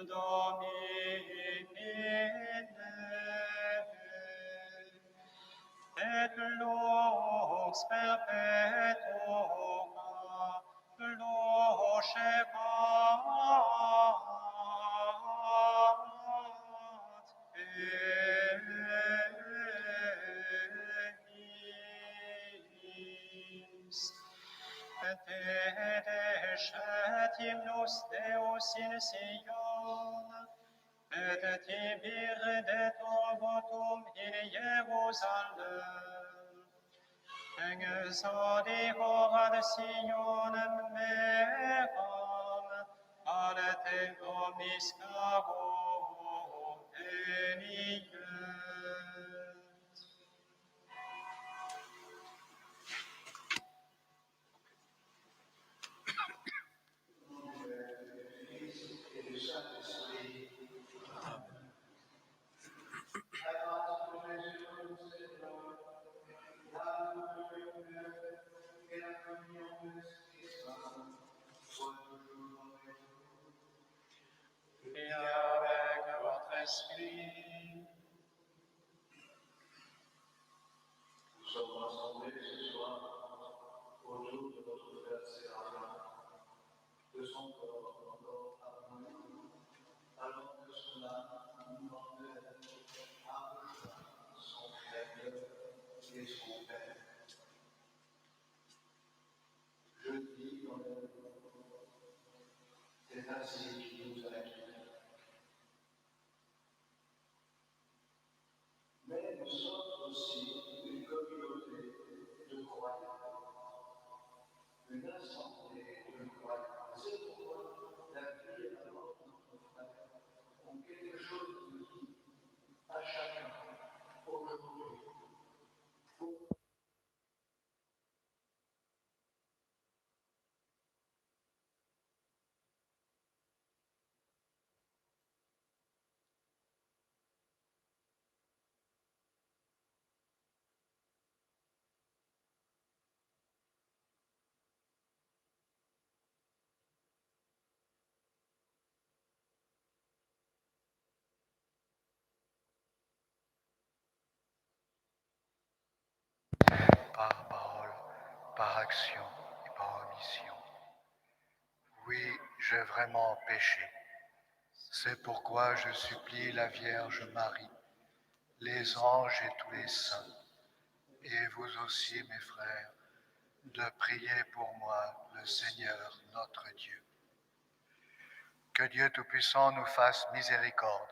Domine, et lux perpetua, luce eis. Et descetimos Deus in Sion, et tibir de votum in Jerusalem. Exodi ad Sionem meam, ad te omiscavo eniet. Et avec votre esprit. Nous sommes rassemblés ce soir autour de notre frère Séraphin, de son corps encore abandonné, alors que son âme nous demandait à rejoindre son Créateur et son Père. Je dis quand même, c'est ainsi qu'il nous a quittés. Mais nous sommes aussi une communauté de croyants, une assemblée de croyants. C'est pourquoi la vie et la mort de notre frère ont quelque chose de dire à chacun aujourd'hui. Par parole, par action et par omission. Oui, j'ai vraiment péché. C'est pourquoi je supplie la Vierge Marie, les anges et tous les saints, et vous aussi, mes frères, de prier pour moi, le Seigneur notre Dieu. Que Dieu Tout-Puissant nous fasse miséricorde,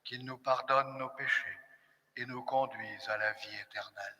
qu'il nous pardonne nos péchés et nous conduise à la vie éternelle.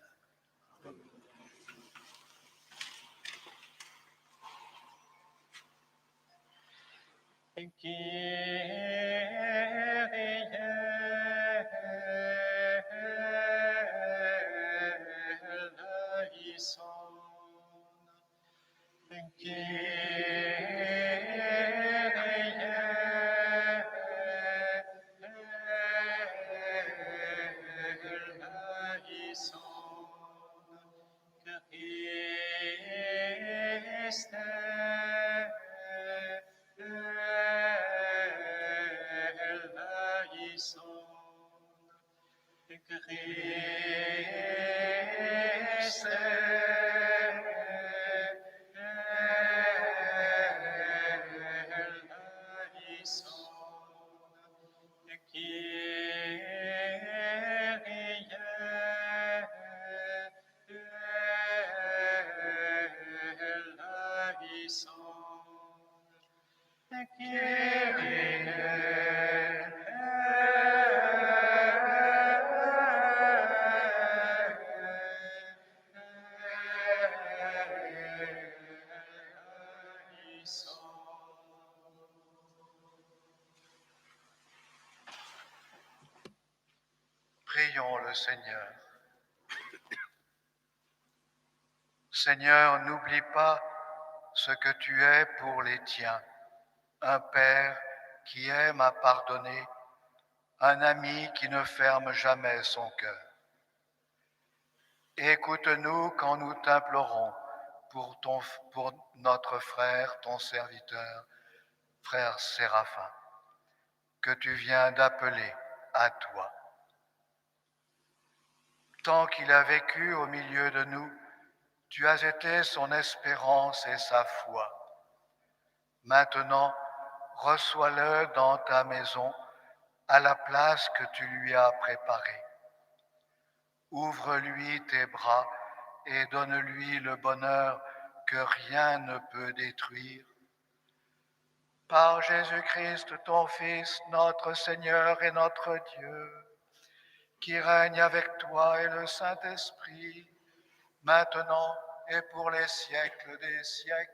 Prions le Seigneur. Seigneur, n'oublie pas ce que tu es pour les tiens, un Père qui aime à pardonner, un ami qui ne ferme jamais son cœur. Écoute-nous quand nous t'implorons pour notre frère, ton serviteur, frère Séraphin. que tu viens d'appeler à toi. Tant qu'il a vécu au milieu de nous, tu as été son espérance et sa foi. Maintenant, reçois-le dans ta maison à la place que tu lui as préparée. Ouvre-lui tes bras et donne-lui le bonheur que rien ne peut détruire. Par Jésus-Christ, ton Fils, notre Seigneur et notre Dieu, qui règne avec toi et le Saint-Esprit, maintenant et pour les siècles des siècles.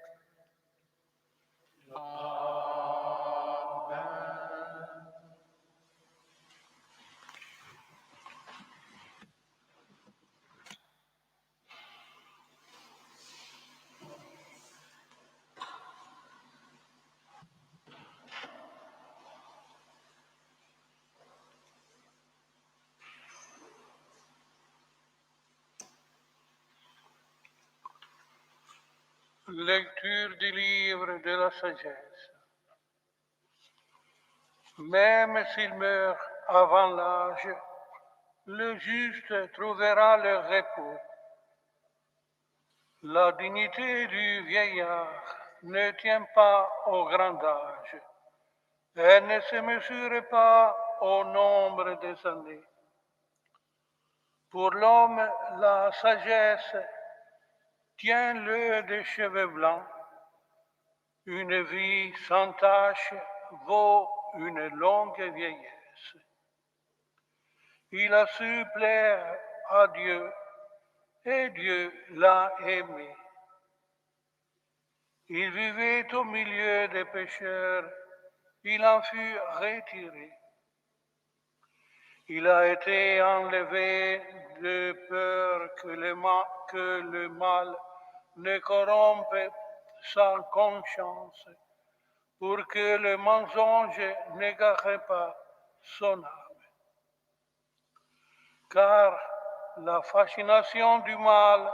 Lecture du livre de la sagesse. Même s'il meurt avant l'âge, le juste trouvera le repos. La dignité du vieillard ne tient pas au grand âge. Elle ne se mesure pas au nombre des années. Pour l'homme, la sagesse tient-le des cheveux blancs. Une vie sans tache vaut une longue vieillesse. Il a su plaire à Dieu et Dieu l'a aimé. Il vivait au milieu des pécheurs, il en fut retiré. Il a été enlevé de peur que le mal ne corrompe sa conscience, pour que le mensonge n'égare pas son âme. Car la fascination du mal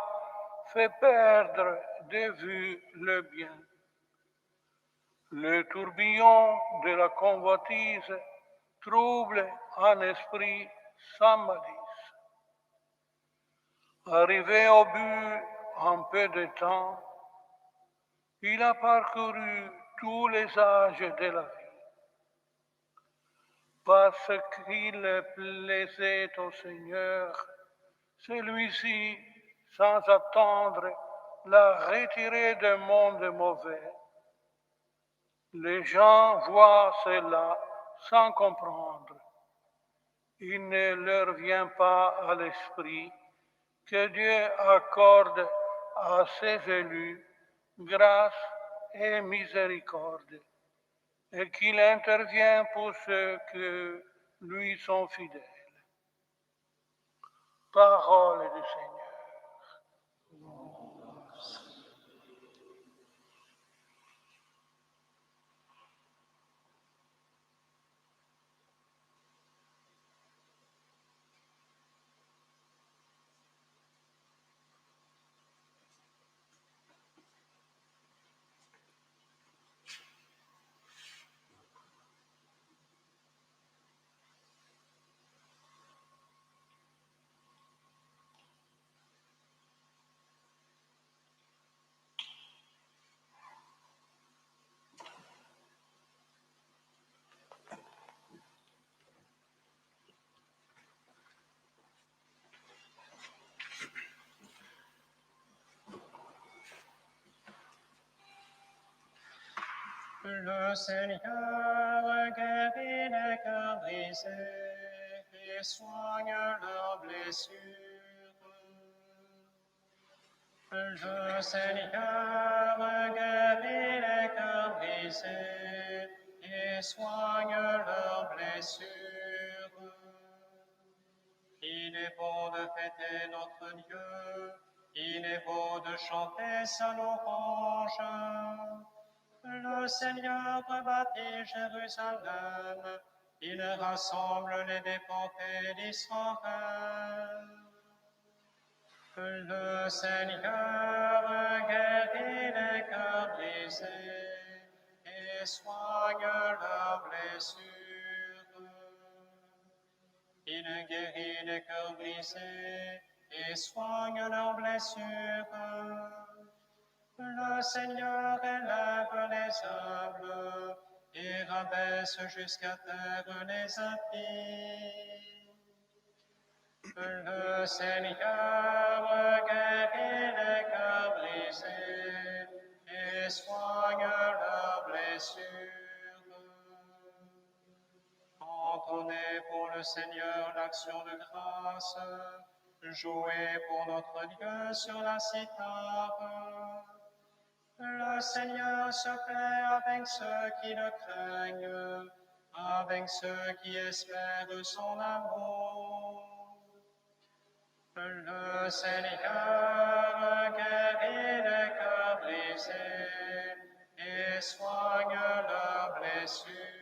fait perdre de vue le bien. Le tourbillon de la convoitise trouble un esprit sans malice. Arrivé au but en peu de temps, il a parcouru tous les âges de la vie. Parce qu'il plaisait au Seigneur, celui-ci, sans attendre, l'a retiré d'un monde mauvais. Les gens voient cela sans comprendre. Il ne leur vient pas à l'esprit que Dieu accorde à ses élus grâce et miséricorde, et qu'il intervient pour ceux qui lui sont fidèles. Parole du Seigneur. Le Seigneur guérit les cœurs brisés et soigne leurs blessures. Le Seigneur guérit les cœurs brisés et soigne leurs blessures. Il est beau de fêter notre Dieu, il est beau de chanter sa louange. Le Seigneur rebâtit Jérusalem, il rassemble les déportés d'Israël. Le Seigneur guérit les cœurs brisés et soigne leurs blessures. Il guérit les cœurs brisés et soigne leurs blessures. Le Seigneur élève les humbles et rabaisse jusqu'à terre les impies. Le Seigneur guérit les cœurs brisés et soigne leurs blessures. Entonnez pour le Seigneur l'action de grâce, jouez pour notre Dieu sur la cithare. Le Seigneur se plaît avec ceux qui le craignent, avec ceux qui espèrent son amour. Le Seigneur guérit les cœurs brisés et soigne leurs blessures.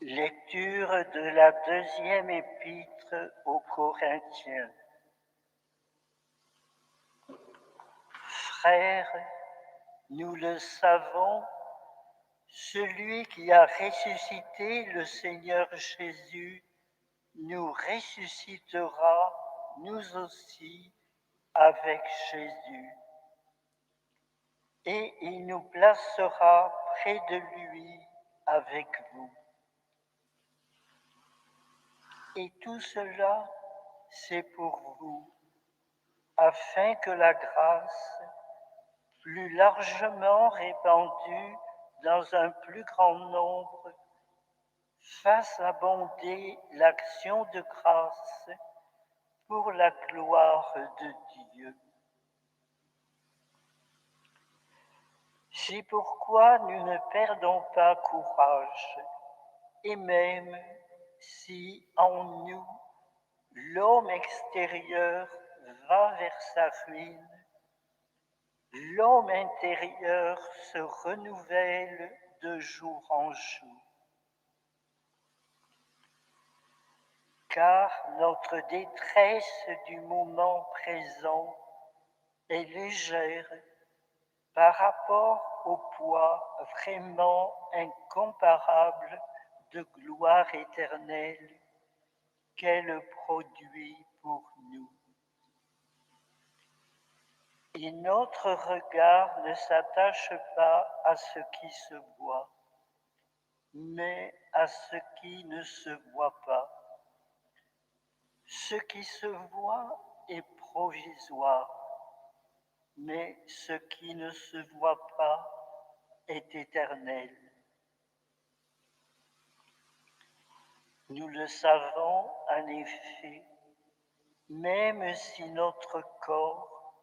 Lecture de la deuxième épître aux Corinthiens. Frères, nous le savons, celui qui a ressuscité le Seigneur Jésus nous ressuscitera, nous aussi, avec Jésus. Et il nous placera près de lui avec vous. Et tout cela, c'est pour vous, afin que la grâce, plus largement répandue dans un plus grand nombre, fasse abonder l'action de grâce pour la gloire de Dieu. C'est pourquoi nous ne perdons pas courage, et même si en nous l'homme extérieur va vers sa ruine, l'homme intérieur se renouvelle de jour en jour. Car notre détresse du moment présent est légère par rapport au poids vraiment incomparable de gloire éternelle qu'elle produit pour nous. Et notre regard ne s'attache pas à ce qui se voit, mais à ce qui ne se voit pas. Ce qui se voit est provisoire, mais ce qui ne se voit pas est éternel. Nous le savons en effet, même si notre corps,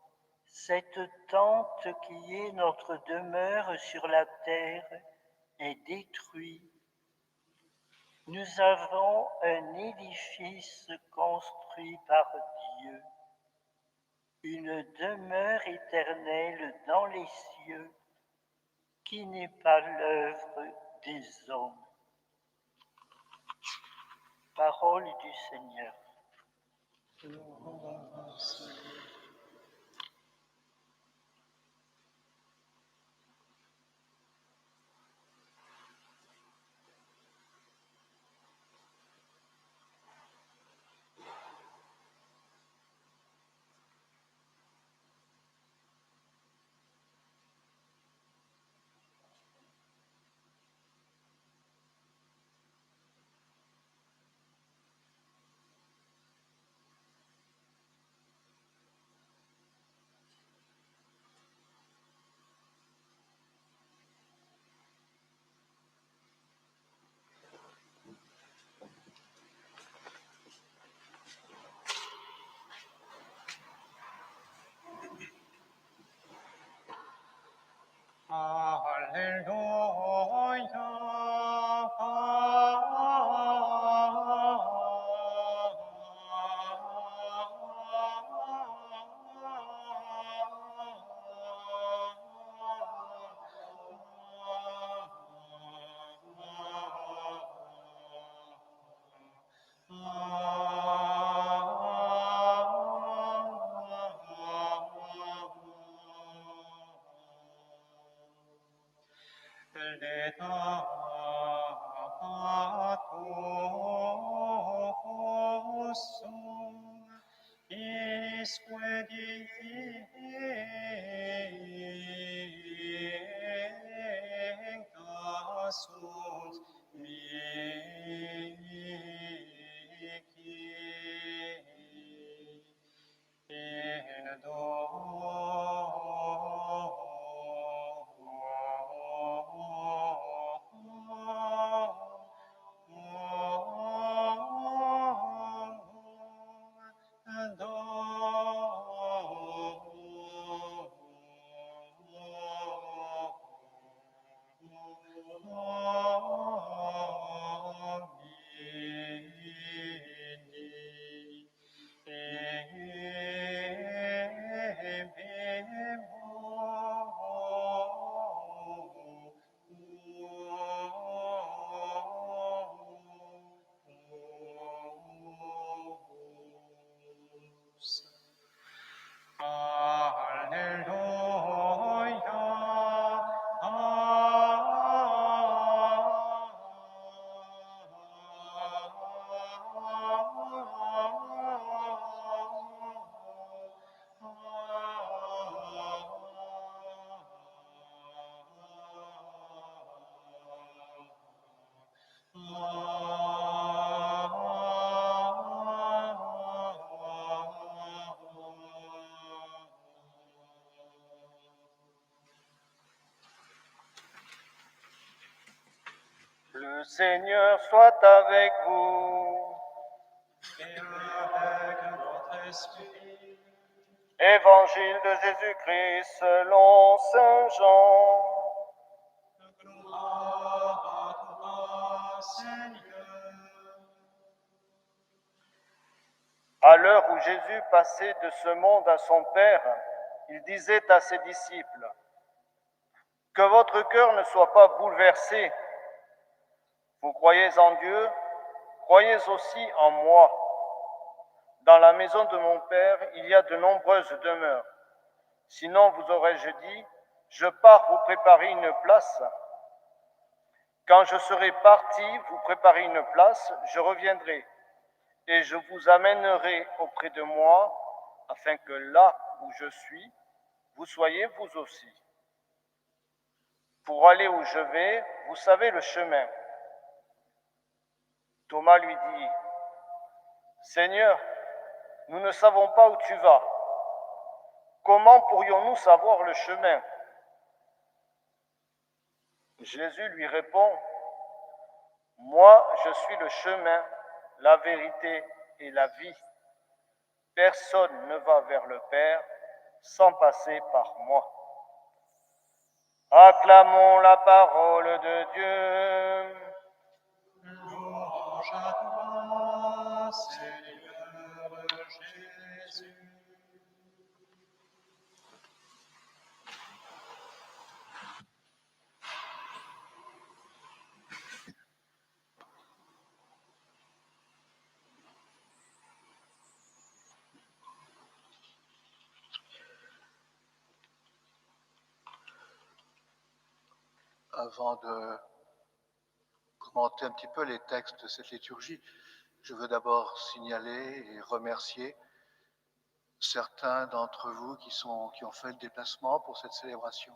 cette tente qui est notre demeure sur la terre, est détruit, nous avons un édifice construit par Dieu, une demeure éternelle dans les cieux qui n'est pas l'œuvre des hommes. Parole du Seigneur. Le Seigneur soit avec vous. Et avec votre esprit. Évangile de Jésus-Christ selon Saint Jean. Gloire à toi, Seigneur. À l'heure où Jésus passait de ce monde à son Père, il disait à ses disciples, « Que votre cœur ne soit pas bouleversé. Vous croyez en Dieu, croyez aussi en moi. Dans la maison de mon Père, il y a de nombreuses demeures. Sinon vous aurais-je dit, je pars vous préparer une place. Quand je serai parti vous préparer une place, je reviendrai et je vous amènerai auprès de moi, afin que là où je suis, vous soyez vous aussi. Pour aller où je vais, vous savez le chemin. » Thomas lui dit, « Seigneur, nous ne savons pas où tu vas. Comment pourrions-nous savoir le chemin ?» Jésus lui répond, « Moi, je suis le chemin, la vérité et la vie. Personne ne va vers le Père sans passer par moi. » Acclamons la parole de Dieu. Louange à toi, Seigneur Jésus. Avant de commenter un petit peu les textes de cette liturgie, je veux d'abord signaler et remercier certains d'entre vous qui ont fait le déplacement pour cette célébration.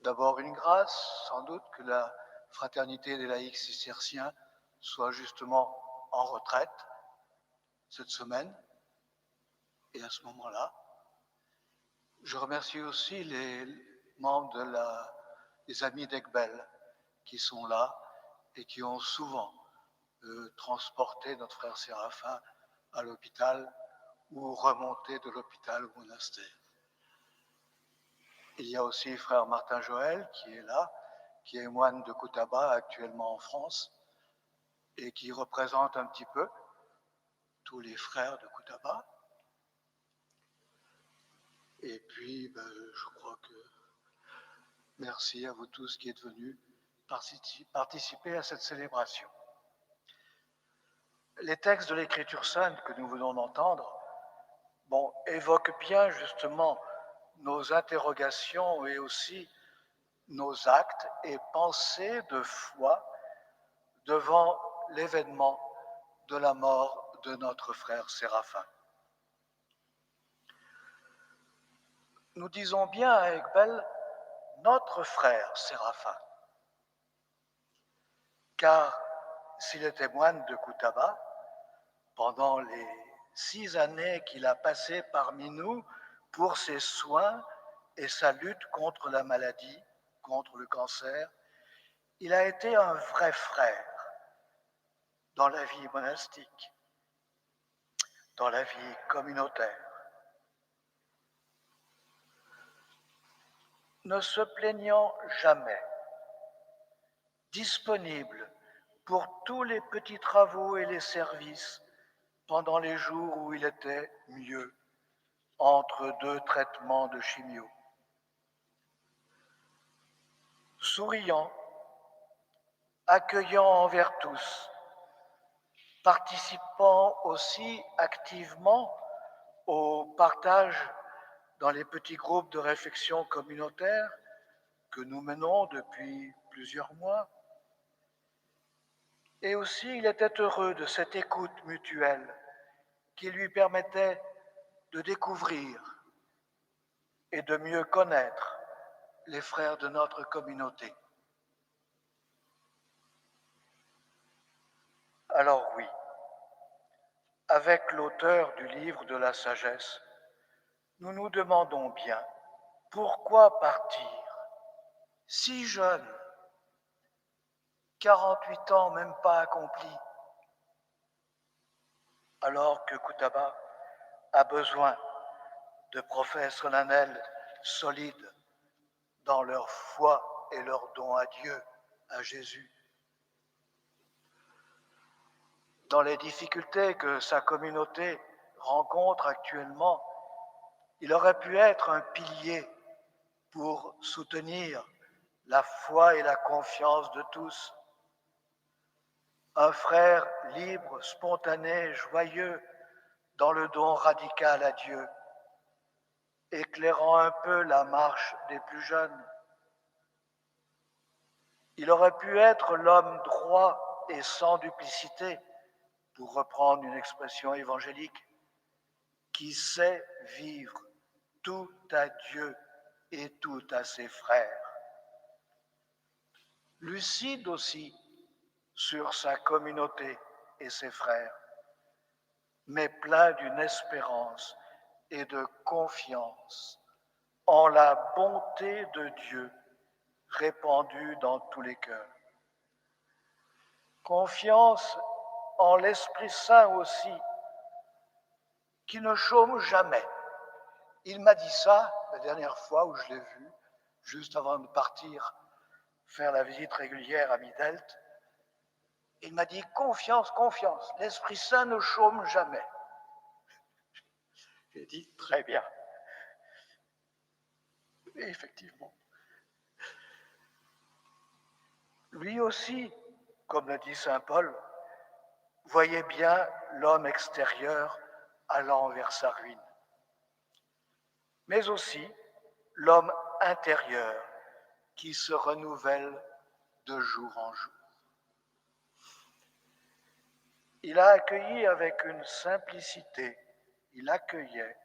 D'abord une grâce, sans doute, que la fraternité des laïcs cisterciens soit justement en retraite cette semaine, et à ce moment-là. Je remercie aussi les membres des Amis d'Egbel qui sont là et qui ont souvent transporté notre frère Séraphin à l'hôpital ou remonté de l'hôpital au monastère. Il y a aussi frère Martin Joël qui est là, qui est moine de Koutaba actuellement en France et qui représente un petit peu tous les frères de Koutaba. Et puis, je crois que merci à vous tous qui êtes venus participer à cette célébration. Les textes de l'Écriture sainte que nous venons d'entendre évoquent bien justement nos interrogations et aussi nos actes et pensées de foi devant l'événement de la mort de notre frère Séraphin. Nous disons bien à Aiguebelle notre frère Séraphin, car s'il était moine de Koutaba, pendant les 6 années qu'il a passées parmi nous pour ses soins et sa lutte contre la maladie, contre le cancer, il a été un vrai frère dans la vie monastique, dans la vie communautaire. Ne se plaignant jamais, disponible pour tous les petits travaux et les services pendant les jours où il était mieux, entre 2 traitements de chimio. Souriant, accueillant envers tous, participant aussi activement au partage dans les petits groupes de réflexion communautaires que nous menons depuis plusieurs mois. Et aussi, il était heureux de cette écoute mutuelle qui lui permettait de découvrir et de mieux connaître les frères de notre communauté. Alors oui, avec l'auteur du livre de la sagesse, nous nous demandons bien pourquoi partir si jeune, 48 ans même pas accomplis, alors que Koutaba a besoin de prophètes solennels solides dans leur foi et leur don à Dieu, à Jésus. Dans les difficultés que sa communauté rencontre actuellement, il aurait pu être un pilier pour soutenir la foi et la confiance de tous. Un frère libre, spontané, joyeux, dans le don radical à Dieu, éclairant un peu la marche des plus jeunes. Il aurait pu être l'homme droit et sans duplicité, pour reprendre une expression évangélique, qui sait vivre tout à Dieu et tout à ses frères. Lucide aussi sur sa communauté et ses frères, mais plein d'une espérance et de confiance en la bonté de Dieu répandue dans tous les cœurs. Confiance en l'Esprit Saint aussi, qui ne chôme jamais. Il m'a dit ça la dernière fois où je l'ai vu, juste avant de partir faire la visite régulière à Midelt. Il m'a dit confiance, confiance, l'Esprit Saint ne chôme jamais. J'ai dit très bien. Et effectivement. Lui aussi, comme le dit saint Paul, voyait bien l'homme extérieur allant vers sa ruine, mais aussi l'homme intérieur qui se renouvelle de jour en jour. Il a accueilli avec une simplicité, il accueillait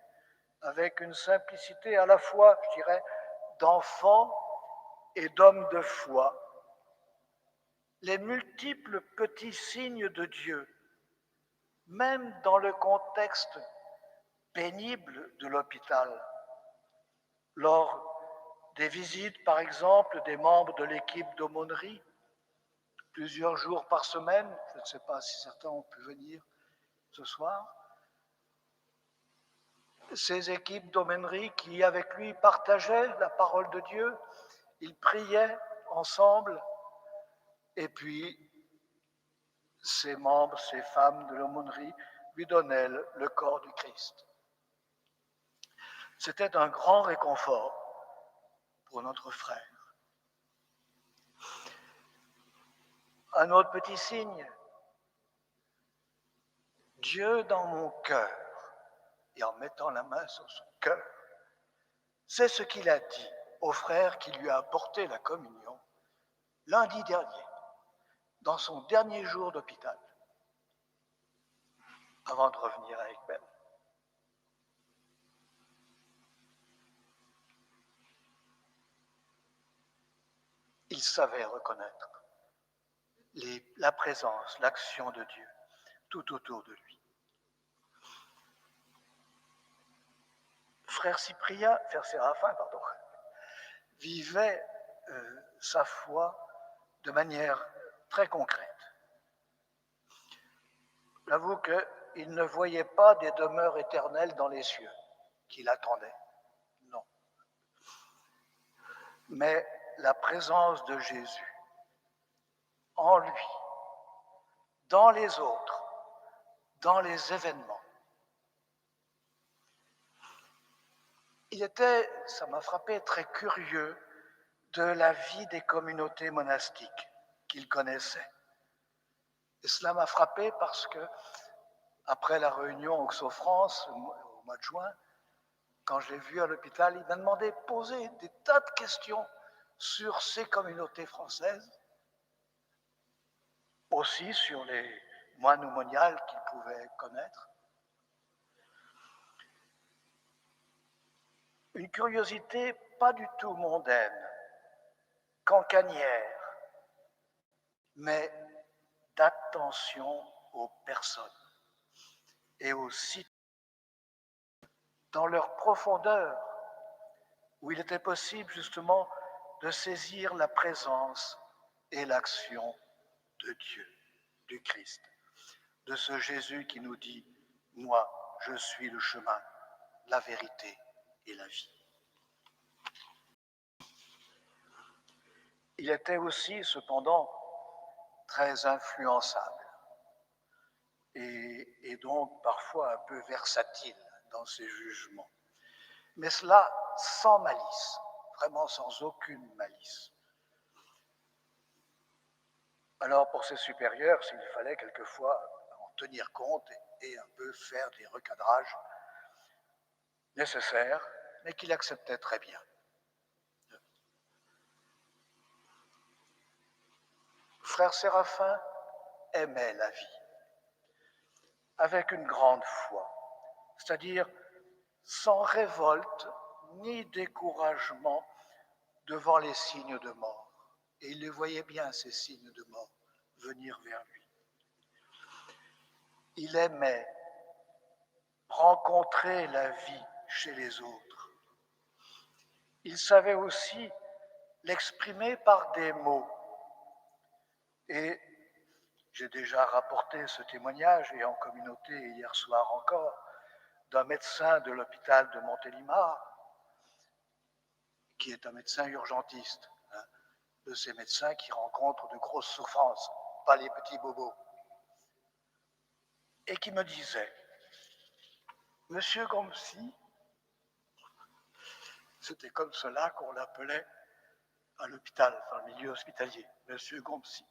avec une simplicité à la fois, je dirais, d'enfant et d'homme de foi, les multiples petits signes de Dieu, même dans le contexte pénible de l'hôpital. Lors des visites, par exemple, des membres de l'équipe d'aumônerie, plusieurs jours par semaine, je ne sais pas si certains ont pu venir ce soir, ces équipes d'aumônerie qui, avec lui, partageaient la parole de Dieu. Ils priaient ensemble. Et puis, ces membres, ces femmes de l'aumônerie, lui donnaient le corps du Christ. C'était un grand réconfort pour notre frère. Un autre petit signe, Dieu dans mon cœur, et en mettant la main sur son cœur, c'est ce qu'il a dit au frère qui lui a apporté la communion lundi dernier, dans son dernier jour d'hôpital, avant de revenir avec Ben. Il savait reconnaître la présence, l'action de Dieu tout autour de lui. Frère Séraphin, vivait sa foi de manière très concrète. J'avoue qu'il ne voyait pas des demeures éternelles dans les cieux qui l'attendaient. Non. Mais la présence de Jésus en lui, dans les autres, dans les événements. Il était, ça m'a frappé, très curieux de la vie des communautés monastiques qu'il connaissait. Et cela m'a frappé parce que, après la réunion Auxo-France, au mois de juin, quand je l'ai vu à l'hôpital, il m'a demandé de poser des tas de questions sur ces communautés françaises, aussi sur les moines aumôniales qu'il pouvait connaître. Une curiosité pas du tout mondaine, cancanière, mais d'attention aux personnes et aux situations dans leur profondeur, où il était possible justement de saisir la présence et l'action de Dieu, du Christ, de ce Jésus qui nous dit « Moi, je suis le chemin, la vérité et la vie ». Il était aussi, cependant, très influençable et donc parfois un peu versatile dans ses jugements. Mais cela sans malice, vraiment sans aucune malice. Alors pour ses supérieurs, s'il fallait quelquefois en tenir compte et un peu faire des recadrages nécessaires, mais qu'il acceptait très bien. Frère Séraphin aimait la vie avec une grande foi, c'est-à-dire sans révolte ni découragement devant les signes de mort. Et il les voyait bien, ces signes de mort, venir vers lui. Il aimait rencontrer la vie chez les autres. Il savait aussi l'exprimer par des mots. Et j'ai déjà rapporté ce témoignage, et en communauté hier soir encore, d'un médecin de l'hôpital de Montélimar, qui est un médecin urgentiste, de ces médecins qui rencontrent de grosses souffrances, pas les petits bobos, et qui me disait, Monsieur Gomsy, c'était comme cela qu'on l'appelait à l'hôpital, dans le milieu hospitalier, Monsieur Gomsy.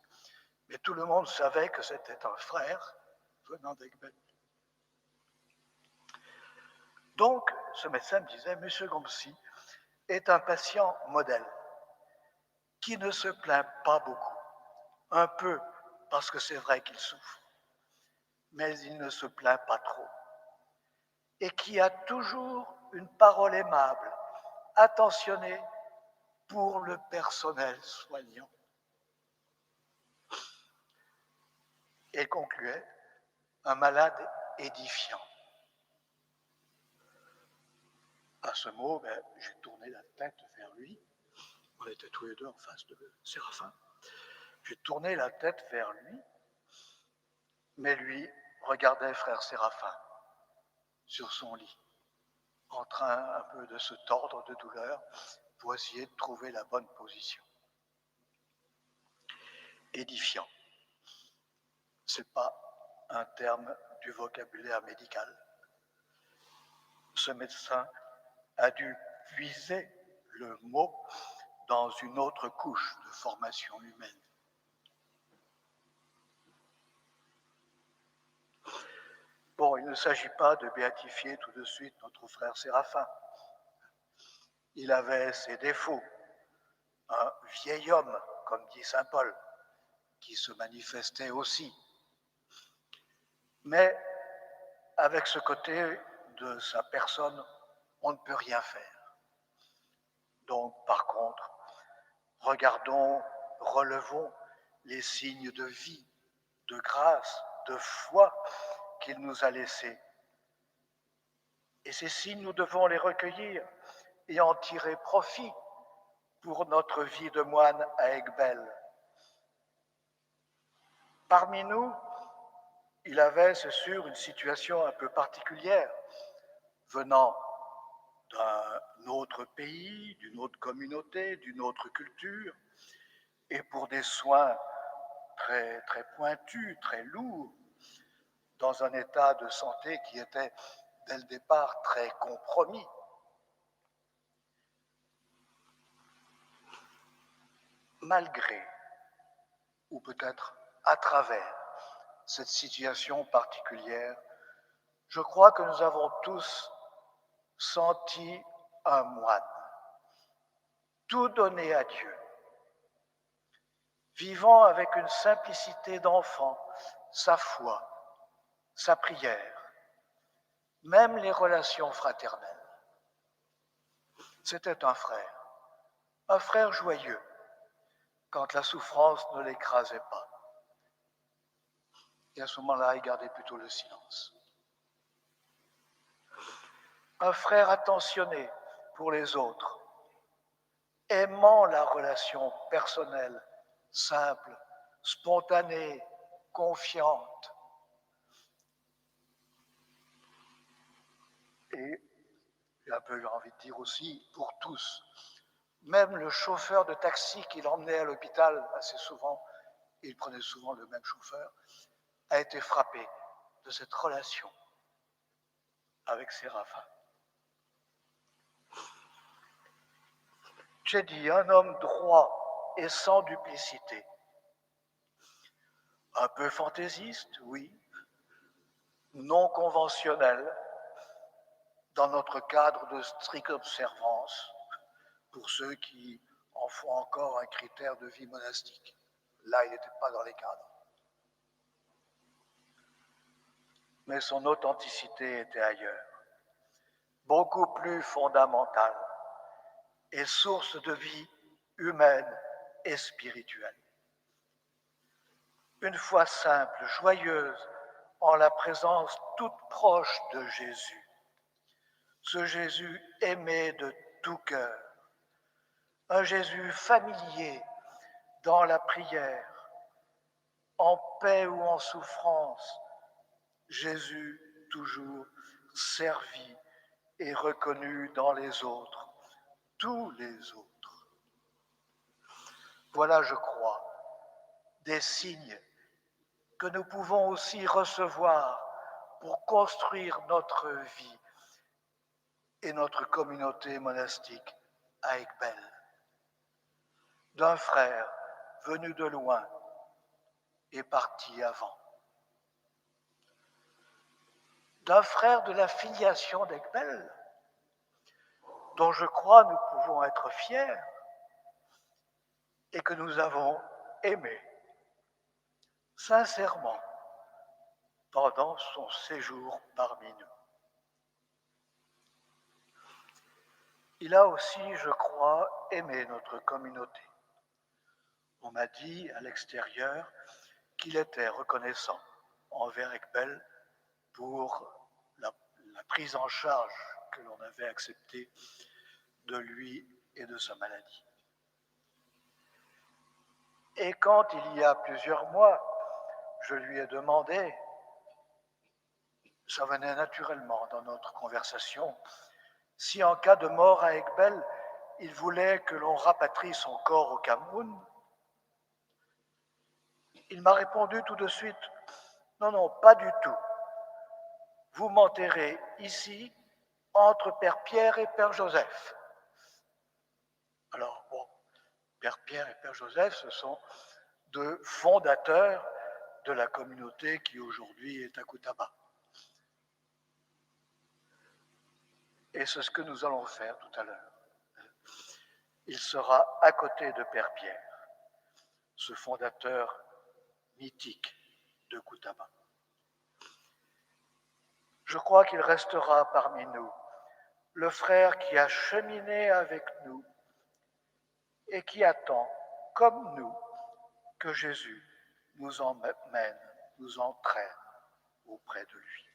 Mais tout le monde savait que c'était un frère venant d'Aiguebel. Donc, ce médecin me disait, Monsieur Gomsy est un patient modèle, qui ne se plaint pas beaucoup, un peu parce que c'est vrai qu'il souffre, mais il ne se plaint pas trop, et qui a toujours une parole aimable, attentionnée pour le personnel soignant. Et concluait, un malade édifiant. À ce mot, j'ai tourné la tête vers lui. On était tous les deux en face de Séraphin. J'ai tourné la tête vers lui, mais lui regardait frère Séraphin sur son lit. en train un peu de se tordre de douleur pour essayer de trouver la bonne position. Édifiant. Ce n'est pas un terme du vocabulaire médical. Ce médecin a dû puiser le mot dans une autre couche de formation humaine. Bon, il ne s'agit pas de béatifier tout de suite notre frère Séraphin. Il avait ses défauts, un vieil homme, comme dit saint Paul, qui se manifestait aussi. Mais avec ce côté de sa personne, on ne peut rien faire. Donc, par contre, regardons, relevons les signes de vie, de grâce, de foi qu'il nous a laissés. Et ces signes, nous devons les recueillir et en tirer profit pour notre vie de moine à Aiguebelle. Parmi nous, il avait, c'est sûr, une situation un peu particulière, venant d'un autre pays, d'une autre communauté, d'une autre culture, et pour des soins très, très pointus, très lourds, dans un état de santé qui était, dès le départ, très compromis. Malgré, ou peut-être à travers, cette situation particulière, je crois que nous avons tous senti un moine, tout donné à Dieu, vivant avec une simplicité d'enfant sa foi, sa prière, même les relations fraternelles. C'était un frère joyeux, quand la souffrance ne l'écrasait pas. Et à ce moment-là, il gardait plutôt le silence. Un frère attentionné pour les autres, aimant la relation personnelle, simple, spontanée, confiante. Et j'ai un peu envie de dire aussi pour tous. Même le chauffeur de taxi qui l'emmenait à l'hôpital assez souvent, il prenait souvent le même chauffeur, a été frappé de cette relation avec Séraphin. J'ai dit un homme droit et sans duplicité. Un peu fantaisiste, oui, non conventionnel, dans notre cadre de stricte observance, pour ceux qui en font encore un critère de vie monastique. Là, il n'était pas dans les cadres. Mais son authenticité était ailleurs, beaucoup plus fondamentale et source de vie humaine et spirituelle. Une foi simple, joyeuse, en la présence toute proche de Jésus. Ce Jésus aimé de tout cœur. Un Jésus familier dans la prière, en paix ou en souffrance. Jésus toujours servi et reconnu dans les autres, tous les autres. Voilà, je crois, des signes que nous pouvons aussi recevoir pour construire notre vie et notre communauté monastique à Aiguebelle. D'un frère venu de loin et parti avant. D'un frère de la filiation d'Aiguebelle, dont je crois nous pouvons être fiers et que nous avons aimé sincèrement pendant son séjour parmi nous. Il a aussi, je crois, aimé notre communauté. On m'a dit à l'extérieur qu'il était reconnaissant envers Aiguebelle pour la prise en charge que l'on avait acceptée de lui et de sa maladie. Et quand il y a plusieurs mois, je lui ai demandé, ça venait naturellement dans notre conversation, Si en cas de mort à Aiguebelle, il voulait que l'on rapatrie son corps au Cameroun, il m'a répondu tout de suite, non, non, pas du tout. Vous m'enterrez ici, entre Père Pierre et Père Joseph. Alors, bon, Père Pierre et Père Joseph, ce sont deux fondateurs de la communauté qui aujourd'hui est à Koutaba. Et c'est ce que nous allons faire tout à l'heure. Il sera à côté de Père Pierre, ce fondateur mythique de Koutaba. Je crois qu'il restera parmi nous, le frère qui a cheminé avec nous et qui attend, comme nous, que Jésus nous emmène, nous entraîne auprès de lui.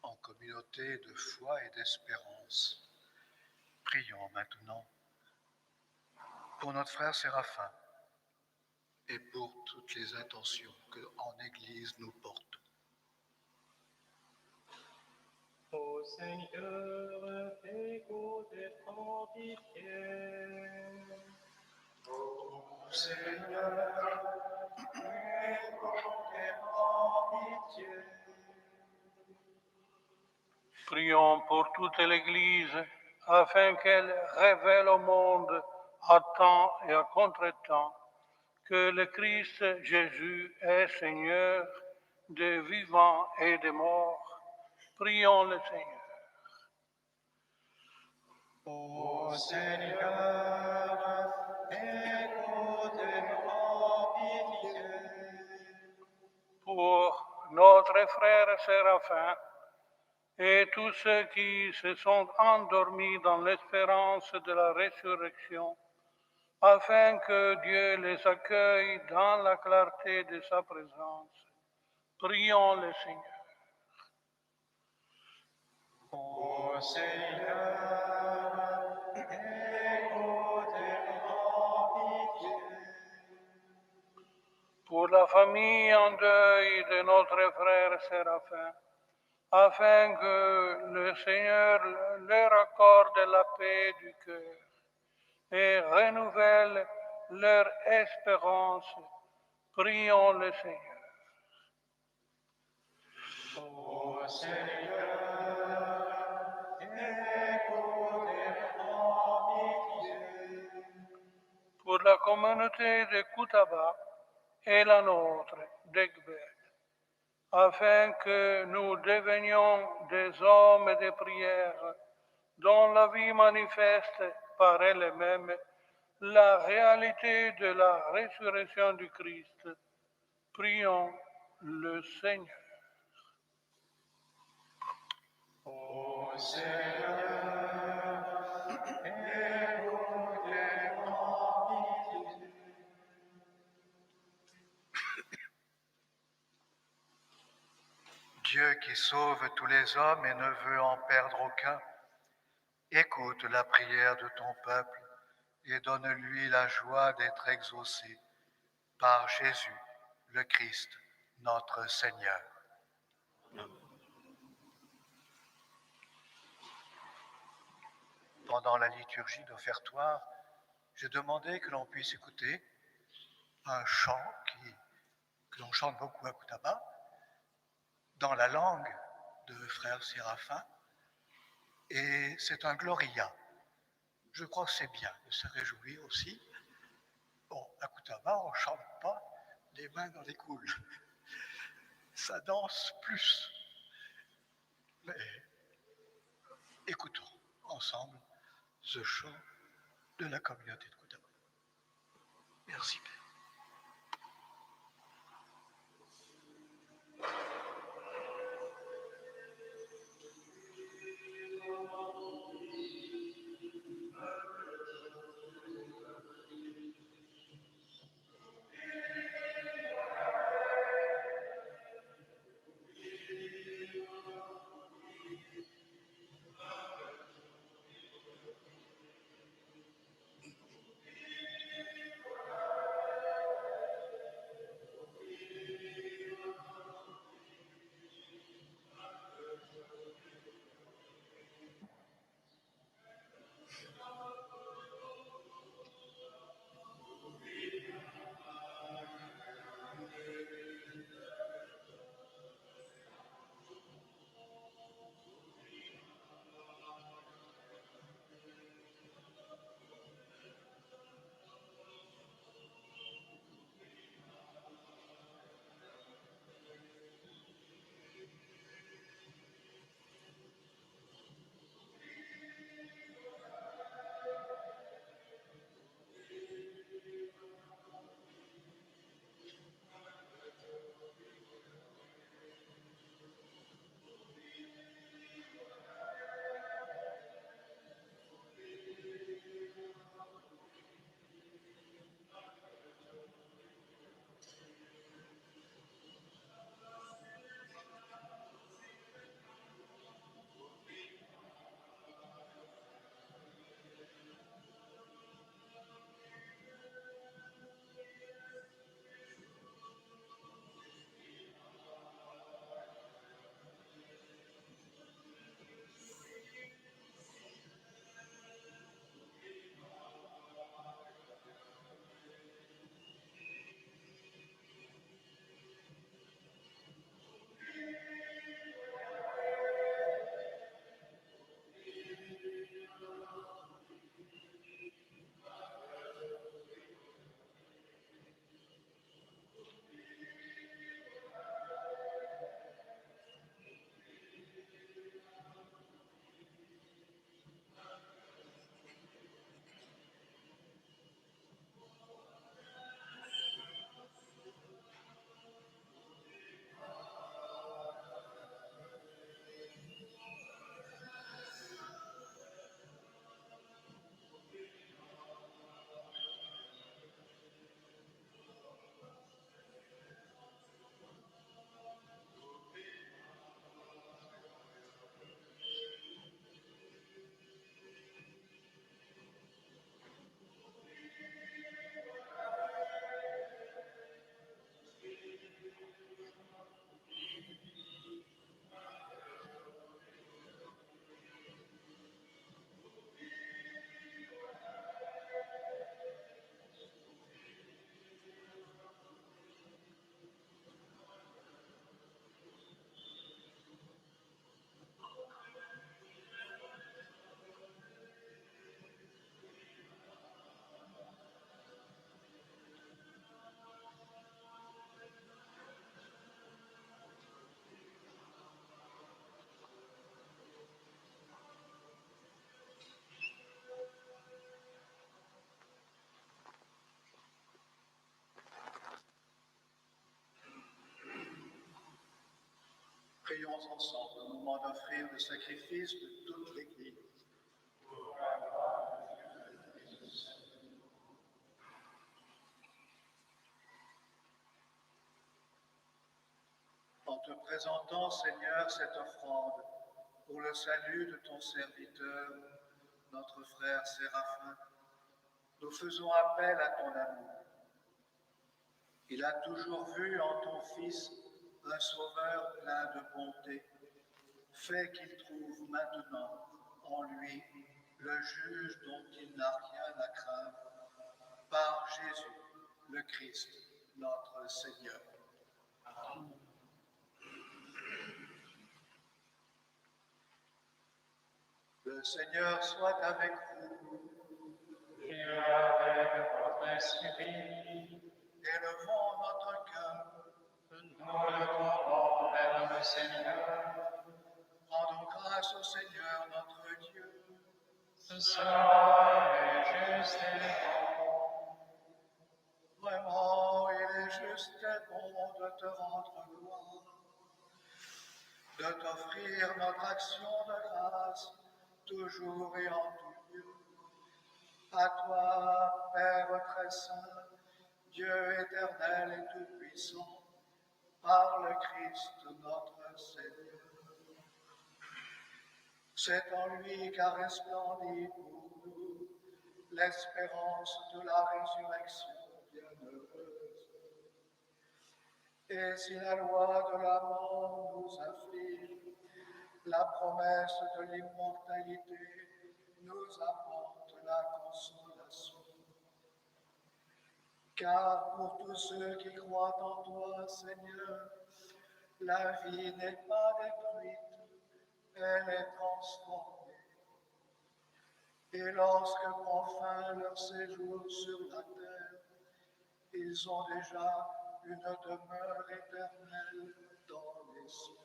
En communauté de foi et d'espérance, prions maintenant pour notre frère Séraphin et pour toutes les intentions que en Église nous portons. Ô Seigneur, écoute et prends pitié. Ô Seigneur, écoute et prends pitié. Prions pour toute l'Église, afin qu'elle révèle au monde, à temps et à contre-temps, que le Christ Jésus est Seigneur des vivants et des morts. Prions le Seigneur. Ô Seigneur, écoute et prends pitié. Pour notre frère Séraphin et tous ceux qui se sont endormis dans l'espérance de la résurrection, afin que Dieu les accueille dans la clarté de sa présence. Prions le Seigneur. Ô Seigneur, écoute et prends pitié. Pour la famille en deuil de notre frère Séraphin, afin que le Seigneur leur accorde la paix du cœur et renouvelle leur espérance. Prions le Seigneur. Ô Seigneur, écoute et prends pitié. Pour la communauté de Koutaba et la nôtre d'Aiguebelle, afin que nous devenions des hommes de prière dont la vie manifeste par elle-même la réalité de la résurrection du Christ. Prions le Seigneur. Ô Seigneur, écoute et prends pitié. Dieu qui sauve tous les hommes et ne veut en perdre aucun, écoute la prière de ton peuple et donne-lui la joie d'être exaucé par Jésus, le Christ, notre Seigneur. Pendant la liturgie d'offertoire, j'ai demandé que l'on puisse écouter un chant que l'on chante beaucoup à Koutaba, dans la langue de frère Séraphin, et c'est un Gloria. Je crois que c'est bien de se réjouir aussi. Bon, à Koutaba, on ne chante pas les mains dans les coules. Ça danse plus. Mais écoutons ensemble ce chant de la communauté de Koutaba. Merci, Père. Prions ensemble au moment d'offrir le sacrifice de toute l'Église. En te présentant, Seigneur, cette offrande pour le salut de ton serviteur, notre frère Séraphin, nous faisons appel à ton amour. Il a toujours vu en ton Fils un sauveur plein de bonté. Fais qu'il trouve maintenant en lui le juge dont il n'a rien à craindre, par Jésus, le Christ, notre Seigneur. Amen. Le Seigneur soit avec vous. Et avec votre esprit, Élevons notre cœur. nous le tournons vers le Seigneur. Rendons grâce au Seigneur notre Dieu. Ce sera juste et bon. Vraiment, il est juste et bon de te rendre gloire, de t'offrir notre action de grâce, toujours et en tout lieu. À toi, Père très saint, Dieu éternel et tout-puissant, par le Christ notre Seigneur. C'est en lui qu'a resplendi pour nous l'espérance de la résurrection bienheureuse. Et si la loi de la mort nous afflige, la promesse de l'immortalité nous apporte la consolation. Car pour tous ceux qui croient en toi, Seigneur, la vie n'est pas détruite, elle est transformée. Et lorsque prend fin leur séjour sur la terre, ils ont déjà une demeure éternelle dans les cieux.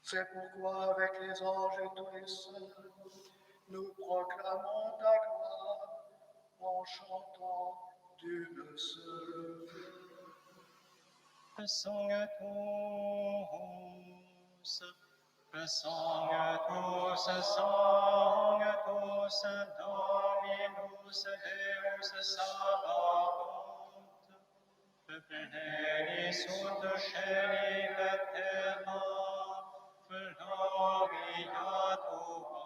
C'est pourquoi, avec les anges et tous les saints, nous proclamons ta gloire en chantant d'une seule voix. Passons à tous, passons à tous, Dominus Deus Sabaoth, Plenis ut celi et terra, Gloria tua.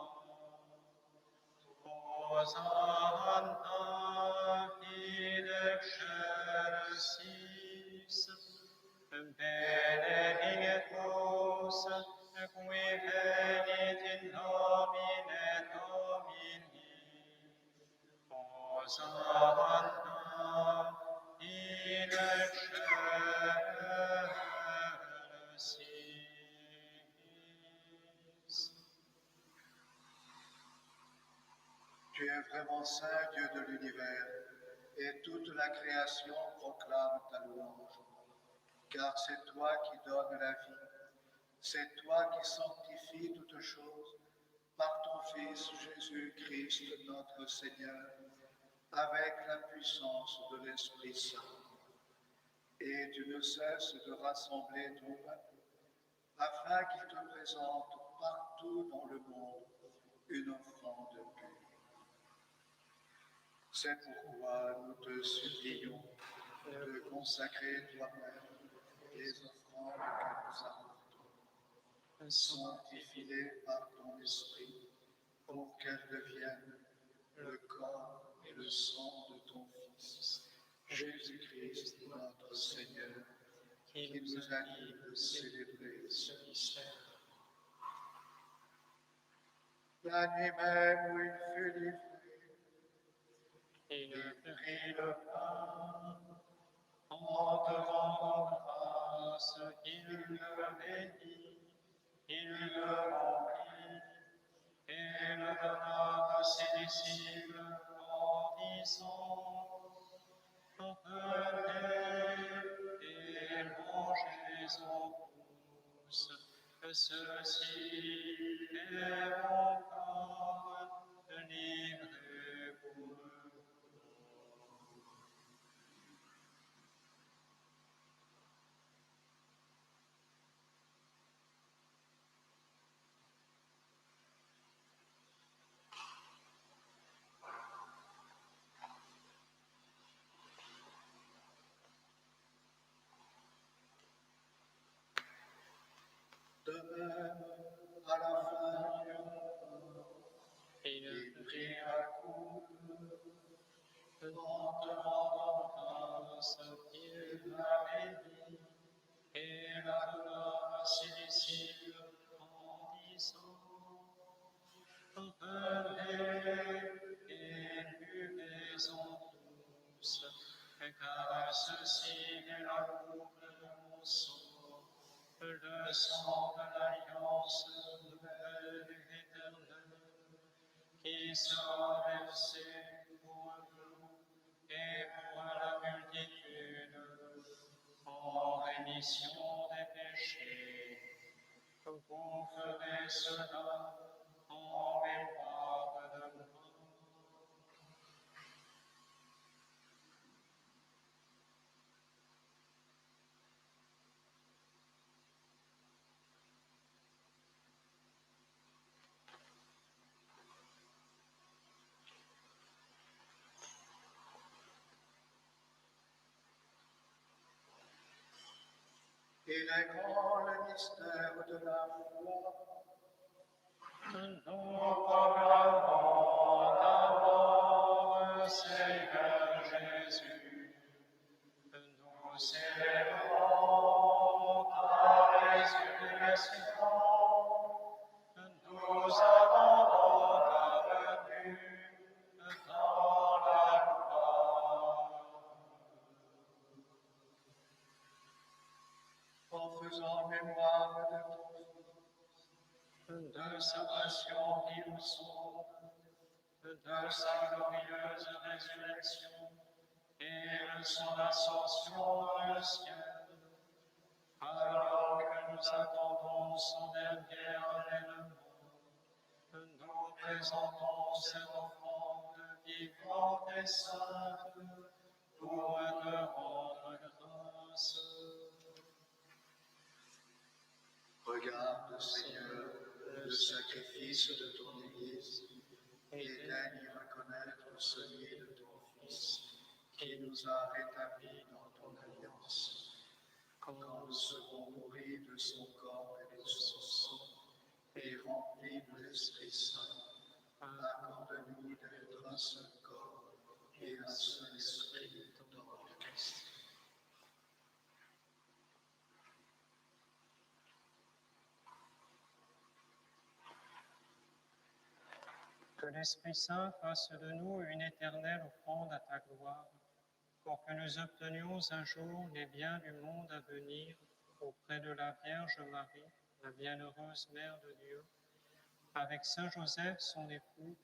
Hosanna in excelsis, benedictus qui venit in nomine Domini. Hosanna in excelsis. Tu es vraiment saint, Dieu de l'univers, et toute la création proclame ta louange. Car c'est toi qui donnes la vie, c'est toi qui sanctifies toutes choses par ton Fils Jésus-Christ notre Seigneur, avec la puissance de l'Esprit Saint. Et tu ne cesses de rassembler ton peuple, afin qu'il te présente partout dans le monde une offrande pure. C'est pourquoi nous te supplions de consacrer toi-même les offrandes que nous apportons. Sanctifie-les par ton esprit, pour qu'elles deviennent le corps et le sang de ton Fils, Jésus-Christ notre Seigneur, qui nous anime de célébrer ce mystère. La nuit même où il fut livré, Il prit le pain, en te rendant grâce, il le bénit, il le rompit, et le donna à ses disciples en disant: Prenez et mangez-en tous, ceci est mon corps livré pour eux. même à la fin du monde. Il prit la coupe en te rendant grâce, il la bénit et la donna à ses disciples en disant: Prenez et buvez-en tous, car ceci est la coupe de mon sang, le sang de l'alliance nouvelle et éternelle, qui sera versé pour vous et pour la multitude en rémission des péchés. Vous ferez cela en mémoire de moi. Il est grand le mystère de la foi. Nous proclamons d'abord, Seigneur Jésus, nous célébrons ta résurrection, nous attendons ta venue dans la gloire. En faisant mémoire de ton de sa passion qui nous sauve, de sa glorieuse résurrection et de son ascension dans le ciel, alors que nous attendons son dernier avènement, nous présentons cette offrande vivante et sainte pour te rendre grâce. Regarde, Seigneur, le sacrifice de ton Église et daigne reconnaître celui de ton Fils qui nous a rétablis dans ton alliance. Quand nous serons nourris de son corps et de son sang et remplis de l'Esprit Saint, accorde-nous d'être un seul corps et un seul esprit dans le Christ. Que l'Esprit Saint fasse de nous une éternelle offrande à ta gloire, pour que nous obtenions un jour les biens du monde à venir auprès de la Vierge Marie, la bienheureuse Mère de Dieu, avec Saint Joseph, son époux,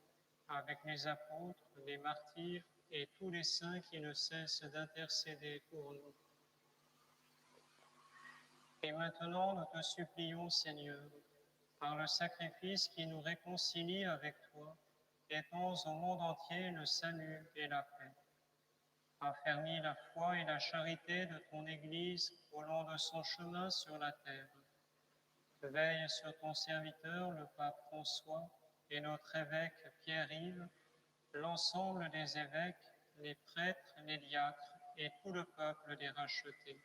avec les apôtres, les martyrs et tous les saints qui ne cessent d'intercéder pour nous. Et maintenant, nous te supplions, Seigneur, par le sacrifice qui nous réconcilie avec toi, étends au monde entier le salut et la paix. Affermis la foi et la charité de ton Église au long de son chemin sur la terre. Veille sur ton serviteur, le pape François, et notre évêque Pierre-Yves, l'ensemble des évêques, les prêtres, les diacres et tout le peuple des rachetés.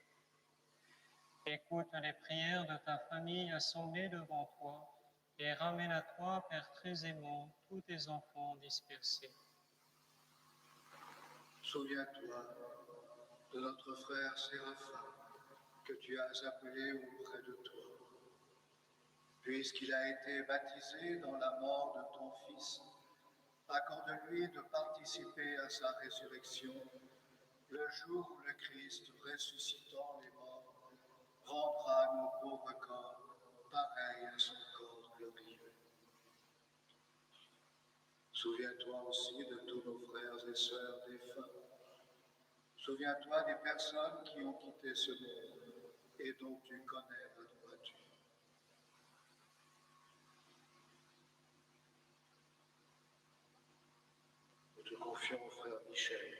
Écoute les prières de ta famille assemblée devant toi et ramène à toi, Père très aimant, tous tes enfants dispersés. Souviens-toi de notre frère Séraphin que tu as appelé auprès de toi. Puisqu'il a été baptisé dans la mort de ton Fils, accorde-lui de participer à sa résurrection le jour où le Christ, ressuscitant les morts, rendra nos pauvres corps pareils à son corps glorieux. Souviens-toi aussi de tous nos frères et sœurs défunts. Souviens-toi des personnes qui ont quitté ce monde et dont tu connais la droiture. Nous te confions au frère Michel,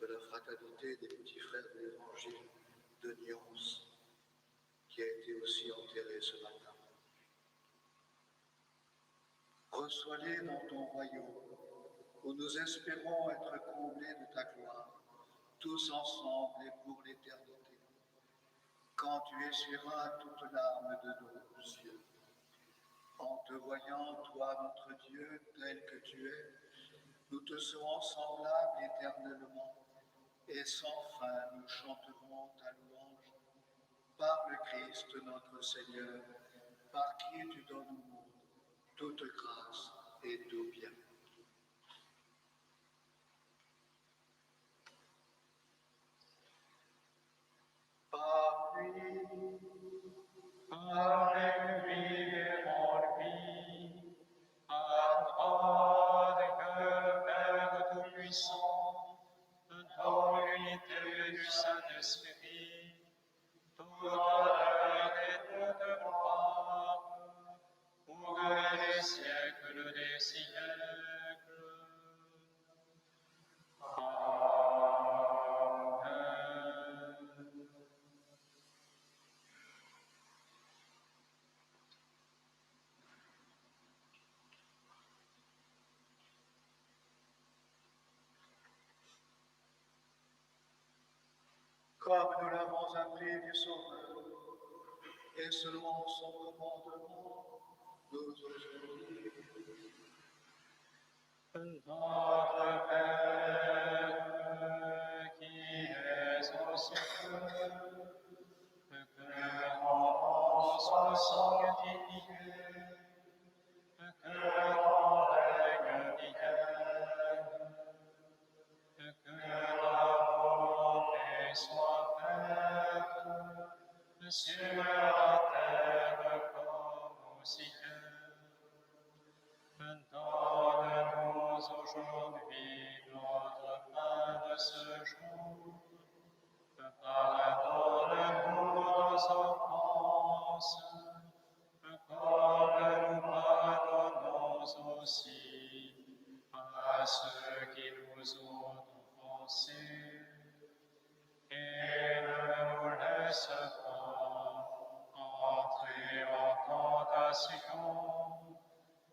de la fraternité des petits frères de l'Évangile de Nyons, qui a été aussi enterré ce matin. Reçois-les dans ton royaume, où nous espérons être comblés de ta gloire, tous ensemble et pour l'éternité. quand tu essuieras toute larme de nos yeux. En te voyant, toi, notre Dieu, tel que tu es, nous te serons semblables éternellement, et sans fin nous chanterons ta louange. Par le Christ notre Seigneur, par qui tu donnes au monde toute grâce et tout bien. Par lui, avec lui et en lui, accorde que le Père Tout-Puissant, dans l'unité du Saint-Esprit, toute honneur et toute gloire, pour les siècles des siècles. Amen. comme nous l'avons appris du Sauveur, et selon son commandement, nous osons dire. Notre Père, qui es aux cieux, que ton nom soit sanctifié, que ton règne vienne, que ta volonté soit faite sur la terre comme au ciel. Donne-nous aujourd'hui notre pain de ce jour. Pardonne-nous nos offenses, comme nous pardonnons aussi à ceux qui nous ont offensés. Et ne nous laisse pas entrer en tentation,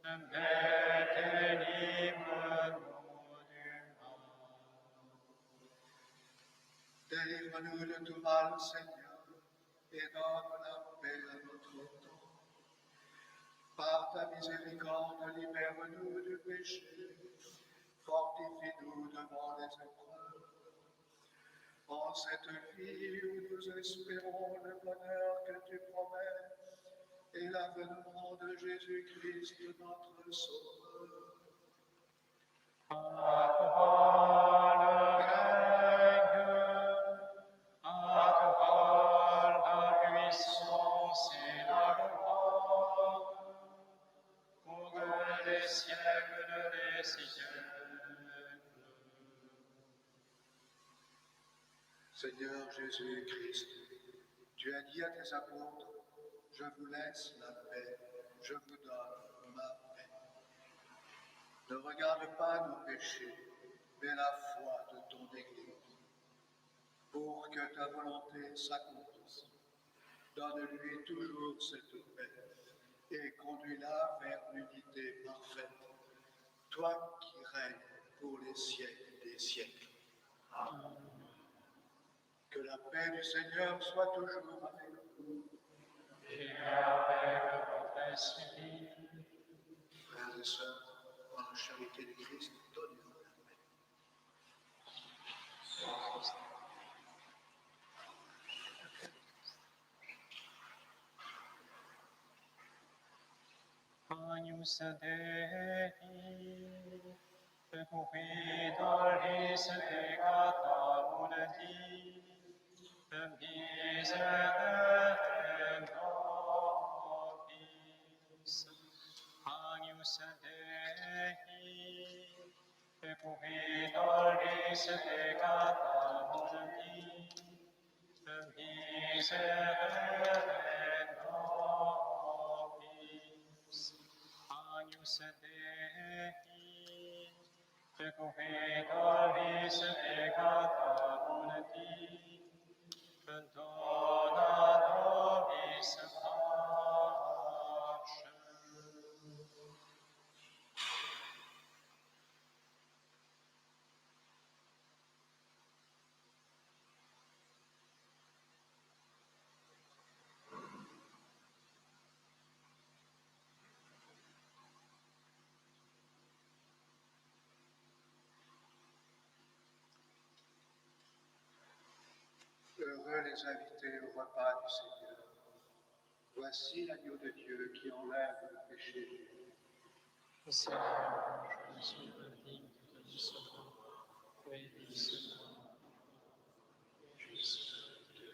mais délivre-nous du mal. Délivre-nous de tout mal, Seigneur, et donne la paix à notre temps. Par ta miséricorde, libère-nous du péché, fortifie-nous devant les épreuves. En cette vie où nous espérons le bonheur que tu promets et l'avènement de Jésus-Christ, notre Sauveur. À toi le règne, à toi la puissance et la gloire, pour les siècles des siècles. Seigneur Jésus-Christ, tu as dit à tes apôtres, je vous laisse la paix, je vous donne ma paix. Ne regarde pas nos péchés, mais la foi de ton Église. Pour que ta volonté s'accomplisse, donne-lui toujours cette paix et conduis-la vers l'unité parfaite, toi qui règnes pour les siècles des siècles. Amen. Que la paix du Seigneur soit toujours avec vous. Et avec votre esprit. Frères et sœurs, dans la charité du Christ, donnez-vous la paix. Agnus Dei, Pecuidalis peccata multi, miserere nobis. Agnus Dei, Pecuidalis peccata multi, miserere nobis. Agnus Dei, Pecuidalis peccata multi, dona nobis pacem. veut les inviter au repas du Seigneur. Voici l'agneau de Dieu qui enlève le péché du monde. Seigneur, je ne suis pas digne que tu sois moi, mais dis seulement, et je serai Dieu.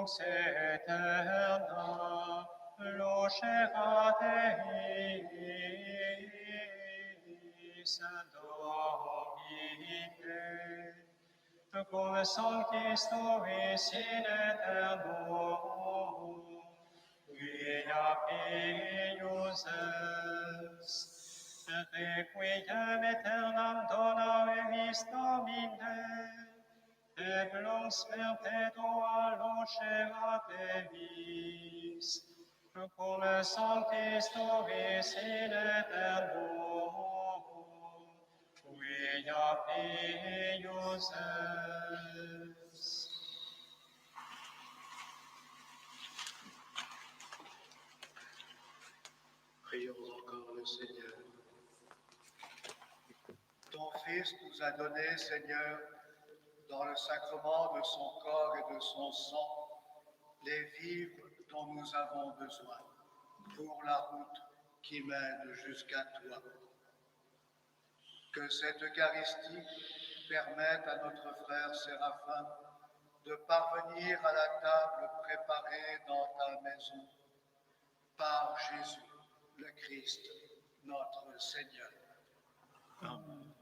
lux aeterna, lucera Deis Domine, cum sanctis tuis in aeternum, via Pius est, requiem aeternam dona eis Domine, et lux perpetua lucera Deis, cum sanctis tuis in aeternum, via Pius est. Prions encore le Seigneur. Ton Fils nous a donné, Seigneur, dans le sacrement de son corps et de son sang, les vivres dont nous avons besoin pour la route qui mène jusqu'à toi. Que cette Eucharistie permette à notre frère Séraphin de parvenir à la table préparée dans ta maison par Jésus, le Christ, notre Seigneur. Amen.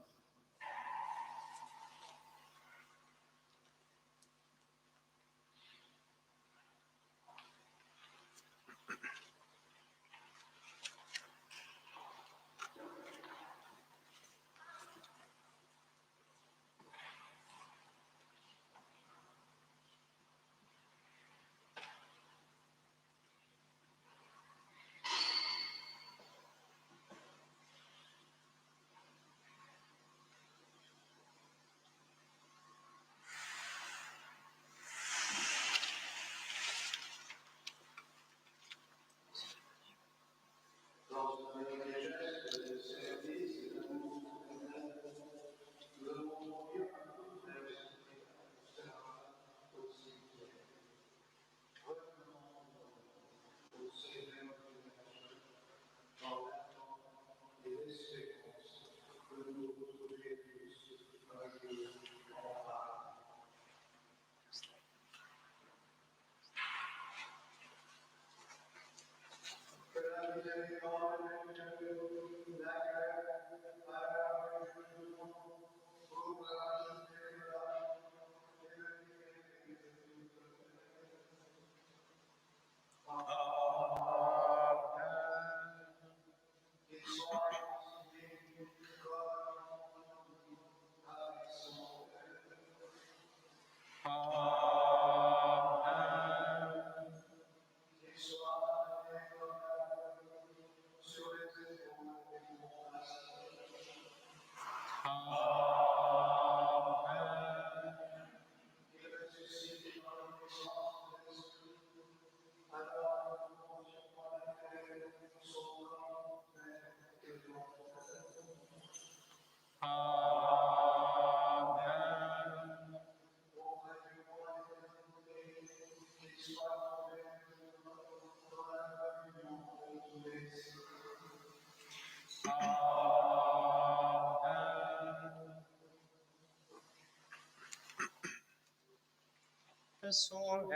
Sovenite,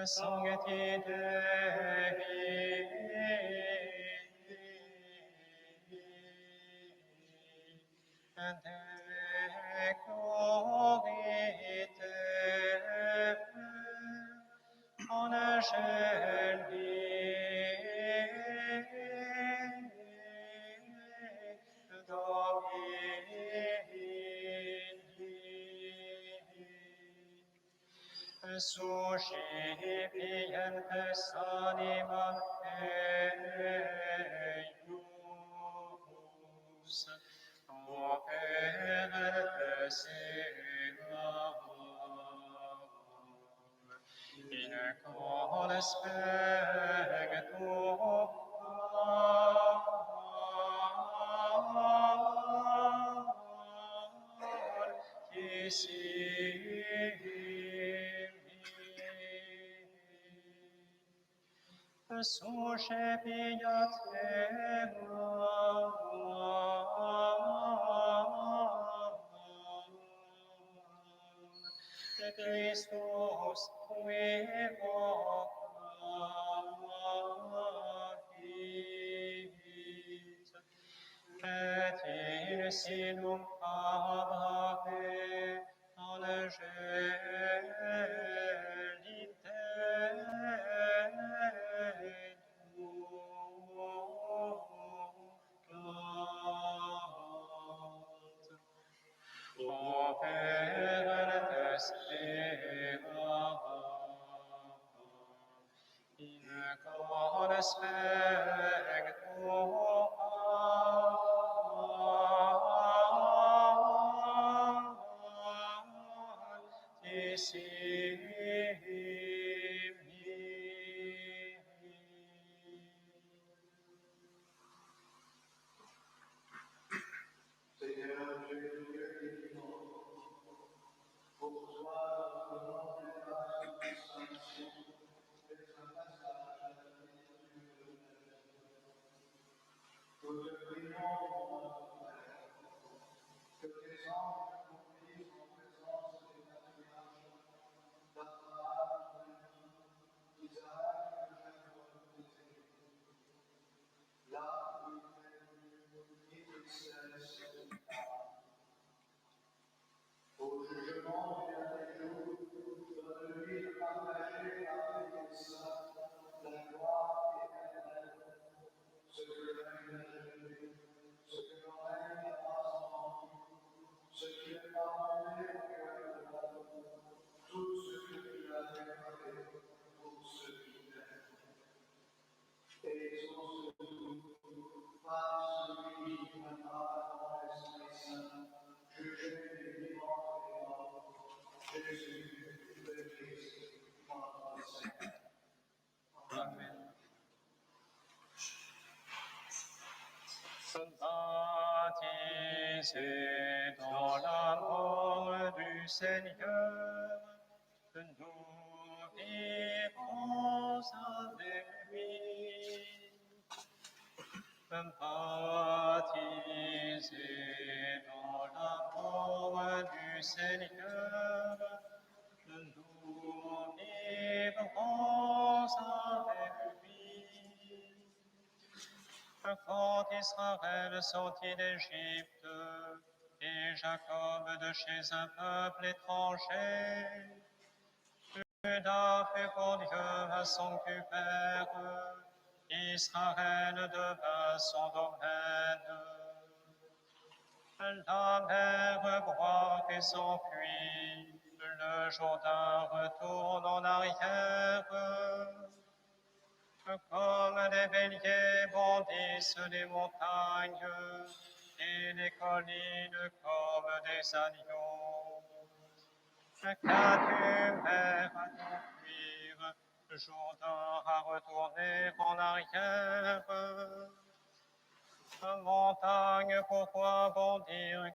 Sancti Dei, decorite angeli Domini, suscipientes anima eius, operentes in conspectu suscepiat Christus, qui vocavit, et in sinum abrate Seigneur Jésus, pour toi, nous demandons grâce de distinction d'être un passage à la plénitude de la vie. Nous te prions, notre Père, que tes anges accomplissent en présence des patriarches d'Abraham, d'Isaac et de Jacob, tes élus. Là où il est ni tristesse ni larmes. Au jugement du dernier jour, donne-lui de partager avec les saints la gloire éternelle, ce que règne à jamais, ce que le règne n'est pas entendu, ce qui n'est pas monté au cœur de l'homme, tout ce que tu as préparé pour ceux qui t'aiment. Exauce-nous par celui qui viendra dans l'Esprit Saint, juger les vivants et les morts, Jésus, le Christ, notre Seigneur. Amen. Baptisés dans la mort du Seigneur, nous vivons avec lui. Baptisés dans la mort du Seigneur, nous vivrons avec lui. Quand Israël sortit d'Égypte et Jacob de chez un peuple étranger, Judas fut pour Dieu un sanctuaire, Israël devint son domaine. La mer broie et s'enfuit, le Jourdain retourne en arrière. Comme des béliers bondissent les montagnes, et les collines comme des agneaux. Qu'as-tu, mer, à t'enfuir, Jourdain à retourner en arrière? Montagne, pourquoi bondir